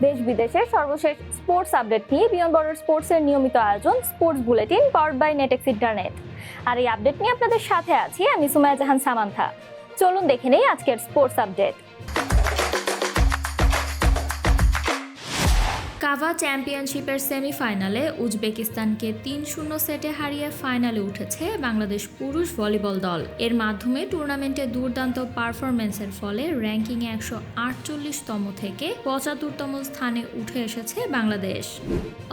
দেশ বিদেশের সর্বশেষ স্পোর্টস আপডেট নিয়ে বিয়ন্ড বর্ডার স্পোর্টসের নিয়মিত আয়োজন sports bulletin powered by Netex internet. আর এই আপডেট নিয়ে আপনাদের সাথে আছি আমি সুমাইয়া জাহান সামান্থা। চলুন দেখে নেই আজকের স্পোর্টস আপডেট। কাভা চ্যাম্পিয়নশিপের সেমিফাইনালে উজবেকিস্তানকে ৩-০ সেটে হারিয়ে ফাইনালে উঠেছে বাংলাদেশ পুরুষ ভলিবল দল। এর মাধ্যমে টুর্নামেন্টে দুর্দান্ত পারফরম্যান্সের ফলে র্যাঙ্কিংয়ে ১৪৮তম থেকে ৭৫তম স্থানে উঠে এসেছে বাংলাদেশ।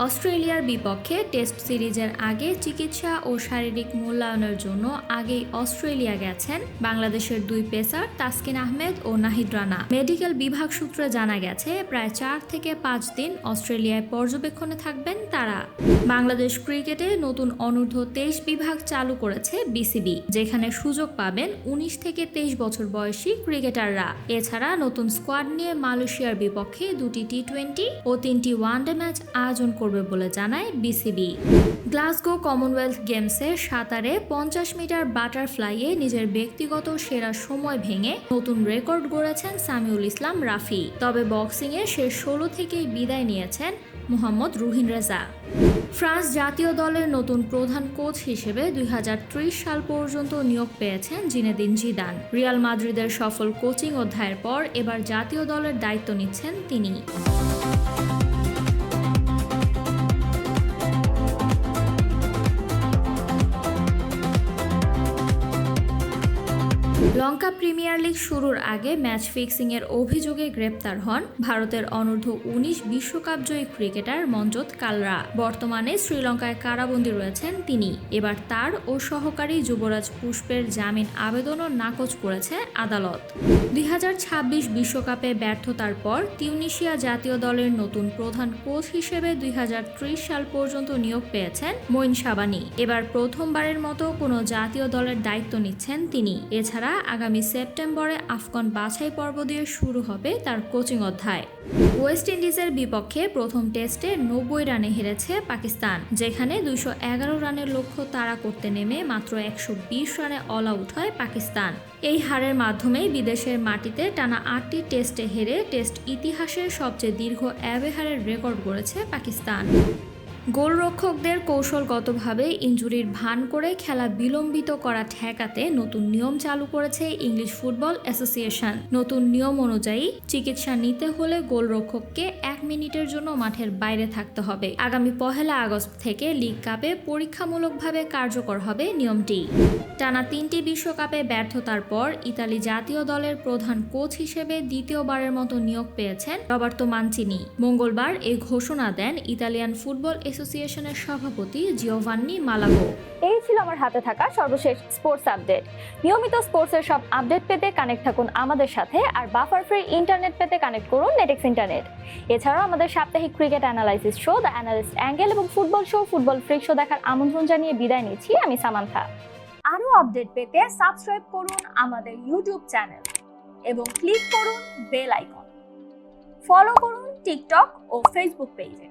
অস্ট্রেলিয়ার বিপক্ষে টেস্ট সিরিজের আগে চিকিৎসা ও শারীরিক মূল্যায়নের জন্য আগেই অস্ট্রেলিয়া গেছেন বাংলাদেশের দুই পেসার তাসকিন আহমেদ ও নাহিদ রানা। মেডিকেল বিভাগ সূত্রে জানা গেছে প্রায় ৪ থেকে ৫ দিন অস্ট্রেলিয়ায় পর্যবেক্ষণে থাকবেন তারা। বাংলাদেশ ক্রিকেটে নতুন অনূর্ধ্ব ২৩ বিভাগ চালু করেছে বিসিবি, যেখানে সুযোগ পাবেন ১৯ থেকে ২৩ বছর বয়সী ক্রিকেটাররা। এছাড়া নতুন স্কোয়াড নিয়ে মালয়েশিয়ার বিপক্ষে ২টি টি-20 ও ৩টি ওয়ানডে ম্যাচ আয়োজন করবে বলে জানায় বিসিবি। গ্লাসগো কমনওয়েলথ গেমসে সাঁতারে ৫০ মিটার বাটারফ্লাইয়ে নিজের ব্যক্তিগত সেরা সময় ভেঙে নতুন রেকর্ড গড়েছেন সামিউল ইসলাম রাফি। তবে বক্সিংয়ে শেষ ১৬ থেকেই বিদায় নিয়েছেন মোহাম্মদ রুহিন রেজা। ফ্রান্স জাতীয় দলের নতুন প্রধান কোচ হিসেবে ২০৩০ সাল পর্যন্ত নিয়োগ পেয়েছেন জিনেদিন জিদান। রিয়াল মাদ্রিদের সফল কোচিং অধ্যায়ের পর এবার জাতীয় দলের দায়িত্ব নিচ্ছেন তিনি। লঙ্কা প্রিমিয়ার লিগ শুরুর আগে ম্যাচ ফিক্সিং এর অভিযোগে গ্রেপ্তার হন ভারতের অনূর্ধ্ব ১৯ বিশ্বকাপ জয়ী ক্রিকেটার মনজোত কালরা। বর্তমানে শ্রীলঙ্কায় কারাবন্দী রয়েছেন তিনি। এবার তার ও সহকারী যুবরাজ পুষ্পের জামিন আবেদনও নাকচ করেছে আদালত। ২০২৬ বিশ্বকাপে ব্যর্থতার পর তিউনিসিয়া জাতীয় দলের নতুন প্রধান কোচ হিসেবে ২০৩০ সাল পর্যন্ত নিয়োগ পেয়েছেন মঈন শাবানী। এবার প্রথমবারের মতো কোনো জাতীয় দলের দায়িত্ব নিচ্ছেন তিনি। এছাড়া আগামী সেপ্টেম্বরে আফগান বাছাই পর্ব দিয়ে শুরু হবে তার কোচিং অধ্যায়। ওয়েস্ট ইন্ডিজের বিপক্ষে প্রথম টেস্টে ৯০ রানে হেরেছে পাকিস্তান, যেখানে ২১১ রানের লক্ষ্য তাড়া করতে নেমে মাত্র ১২০ রানে অল আউট হয় পাকিস্তান। এই হারের মাধ্যমেই বিদেশের মাটিতে টানা ৮টি টেস্টে হেরে টেস্ট ইতিহাসের সবচেয়ে দীর্ঘ অ্যাওয়ে রেকর্ড গড়েছে পাকিস্তান। গোলরক্ষকদের কৌশলগতভাবে ইনজুরির ভান করে খেলা বিলম্বিত করা ঠেকাতে নতুন নিয়ম চালু করেছে ইংলিশ ফুটবল অ্যাসোসিয়েশন। নতুন নিয়ম অনুযায়ী চিকিৎসা নিতে হলে গোলরক্ষককে ১ মিনিটের জন্য মাঠের বাইরে থাকতে হবে। আগামী ১ আগস্ট থেকে লিগ কাপে পরীক্ষামূলকভাবে কার্যকর হবে নিয়মটি। টানা ৩টি বিশ্বকাপে ব্যর্থতার পর ইতালি জাতীয় দলের প্রধান কোচ হিসেবে দ্বিতীয়বারের মতো নিয়োগ পেয়েছেন রবার্তো মানচিনি। মঙ্গলবার এই ঘোষণা দেন ইতালিয়ান ফুটবল অ্যাসোসিয়েশনের সভাপতি জিওভান্নি মালাগো। এই ছিল আমার হাতে থাকা সর্বশেষ স্পোর্টস আপডেট। নিয়মিত স্পোর্টসের সব আপডেট পেতে কানেক্ট থাকুন আমাদের সাথে, আর বাফার ফ্রি ইন্টারনেট পেতে কানেক্ট করুন নেটেক্স ইন্টারনেট। এছাড়াও আমাদের সাপ্তাহিক cricket analysis show the analyst angle এবং football show football freak show দেখার আমন্ত্রণ জানিয়ে বিদায় নিচ্ছি আমি সামান্থা। আরও আপডেট পেতে সাবস্ক্রাইব করুন আমাদের ইউটিউব চ্যানেল এবং ক্লিক করুন বেল আইকন। ফলো করুন টিকটক ও ফেসবুক পেজে।